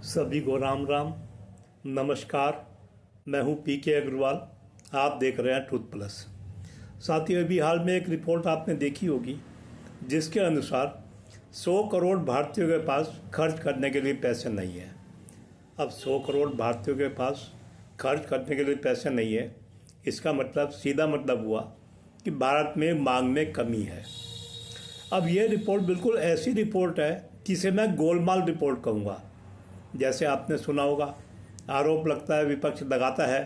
सभी को राम राम नमस्कार। मैं हूं पीके अग्रवाल। आप देख रहे हैं ट्रुथ प्लस। साथियों, अभी हाल में एक रिपोर्ट आपने देखी होगी जिसके अनुसार 100 करोड़ भारतीयों के पास खर्च करने के लिए पैसे नहीं है। अब 100 करोड़ भारतीयों के पास खर्च करने के लिए पैसे नहीं है, इसका मतलब सीधा मतलब हुआ कि भारत में मांग में कमी है। अब ये रिपोर्ट बिल्कुल ऐसी रिपोर्ट है जिसे मैं गोलमाल रिपोर्ट कहूँगा। जैसे आपने सुना होगा, आरोप लगता है, विपक्ष लगाता है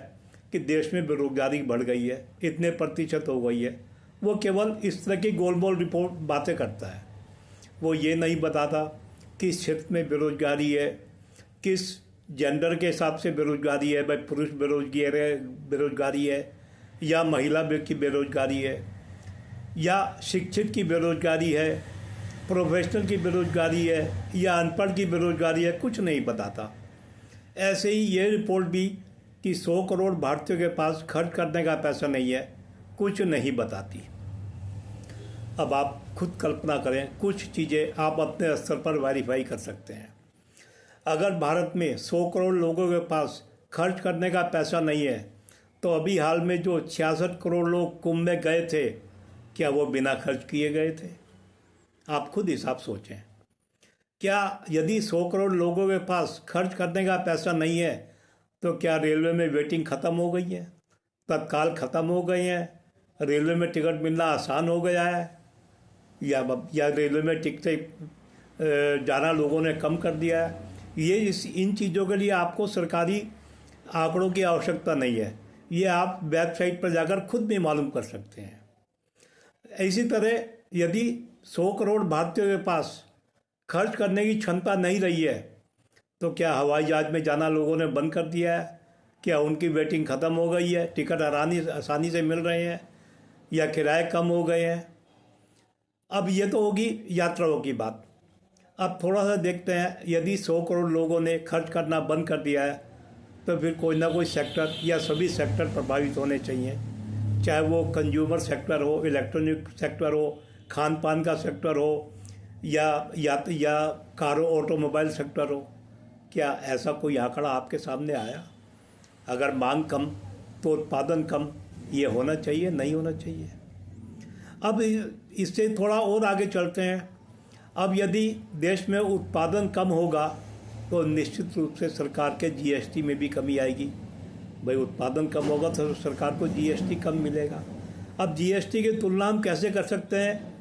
कि देश में बेरोजगारी बढ़ गई है, इतने प्रतिशत हो गई है। वो केवल इस तरह की गोलमोल रिपोर्ट बातें करता है। वो ये नहीं बताता किस क्षेत्र में बेरोजगारी है, किस जेंडर के हिसाब से बेरोजगारी है, भाई पुरुष बेरोजगारी है या महिला की बेरोजगारी है या शिक्षित की बेरोजगारी है, प्रोफेशनल की बेरोजगारी है या अनपढ़ की बेरोजगारी है, कुछ नहीं बताता। ऐसे ही ये रिपोर्ट भी कि 100 करोड़ भारतीयों के पास खर्च करने का पैसा नहीं है, कुछ नहीं बताती। अब आप खुद कल्पना करें, कुछ चीज़ें आप अपने स्तर पर वेरीफाई कर सकते हैं। अगर भारत में 100 करोड़ लोगों के पास खर्च करने का पैसा नहीं है, तो अभी हाल में जो 66 करोड़ लोग कुंभ में गए थे, क्या वो बिना खर्च किए गए थे? आप खुद हिसाब सोचें। क्या यदि 100 करोड़ लोगों के पास खर्च करने का पैसा नहीं है, तो क्या रेलवे में वेटिंग ख़त्म हो गई है, तत्काल ख़त्म हो गए हैं, रेलवे में टिकट मिलना आसान हो गया है, या रेलवे में टिकटें जाना लोगों ने कम कर दिया है? इन चीज़ों के लिए आपको सरकारी आंकड़ों की आवश्यकता नहीं है। ये आप वेबसाइट पर जाकर खुद भी मालूम कर सकते हैं। इसी तरह यदि 100 करोड़ भारतीयों के पास खर्च करने की क्षमता नहीं रही है, तो क्या हवाई जहाज़ में जाना लोगों ने बंद कर दिया है? क्या उनकी वेटिंग ख़त्म हो गई है, टिकट आसानी से मिल रहे हैं या किराए कम हो गए हैं? अब ये तो होगी यात्राओं की बात। अब थोड़ा सा देखते हैं, यदि 100 करोड़ लोगों ने खर्च करना बंद कर दिया है, तो फिर कोई ना कोई सेक्टर या सभी सेक्टर प्रभावित होने चाहिए। चाहे वो कंज्यूमर सेक्टर हो, इलेक्ट्रॉनिक सेक्टर हो, खान पान का सेक्टर हो या कारों ऑटोमोबाइल सेक्टर हो। क्या ऐसा कोई आंकड़ा आपके सामने आया? अगर मांग कम तो उत्पादन कम, ये होना चाहिए, नहीं होना चाहिए। अब इससे थोड़ा और आगे चलते हैं। अब यदि देश में उत्पादन कम होगा तो निश्चित रूप से सरकार के जीएसटी में भी कमी आएगी। भाई उत्पादन कम होगा तो सरकार को जीएसटी कम मिलेगा। अब जीएसटी की तुलना हम कैसे कर सकते हैं?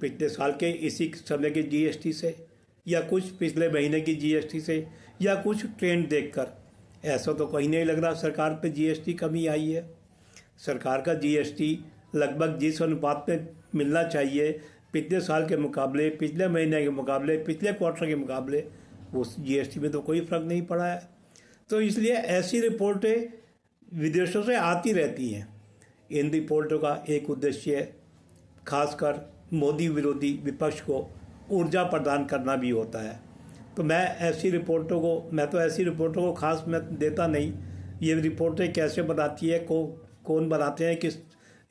पिछले साल के इसी समय की जीएसटी से, या कुछ पिछले महीने की जीएसटी से, या कुछ ट्रेंड देखकर। ऐसा तो कहीं नहीं लग रहा सरकार पे जीएसटी कमी आई है। सरकार का जीएसटी लगभग जिस अनुपात में मिलना चाहिए पिछले साल के मुकाबले, पिछले महीने के मुकाबले, पिछले क्वार्टर के मुकाबले, उस जीएसटी में तो कोई फ़र्क नहीं पड़ा है। तो इसलिए ऐसी रिपोर्टें विदेशों से आती रहती हैं। इन रिपोर्टों का एक उद्देश्य है, खासकर मोदी विरोधी विपक्ष को ऊर्जा प्रदान करना भी होता है। तो मैं तो ऐसी रिपोर्टों को खास मैं देता नहीं। ये रिपोर्टें कैसे बनाती है, कौन बनाते हैं,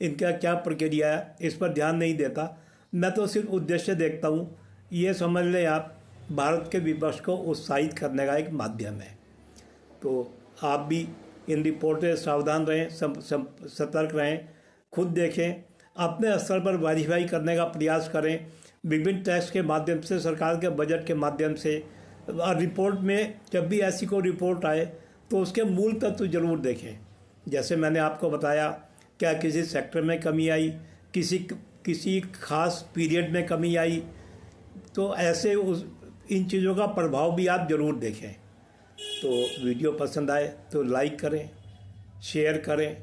इनका क्या प्रक्रिया है, इस पर ध्यान नहीं देता। मैं तो सिर्फ उद्देश्य देखता हूँ। ये समझ लें आप, भारत के विपक्ष को उत्साहित करने का एक माध्यम है। तो आप भी इन रिपोर्टें सावधान रहें, सतर्क रहें, खुद देखें, अपने स्तर पर वेरीफाई करने का प्रयास करें, विभिन्न टैक्स के माध्यम से, सरकार के बजट के माध्यम से। रिपोर्ट में जब भी ऐसी कोई रिपोर्ट आए तो उसके मूल तत्व जरूर देखें। जैसे मैंने आपको बताया, क्या किसी सेक्टर में कमी आई, किसी खास पीरियड में कमी आई, तो ऐसे इन चीज़ों का प्रभाव भी आप ज़रूर देखें। तो वीडियो पसंद आए तो लाइक करें, शेयर करें,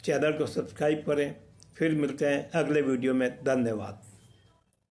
चैनल को सब्सक्राइब करें। फिर मिलते हैं अगले वीडियो में। धन्यवाद।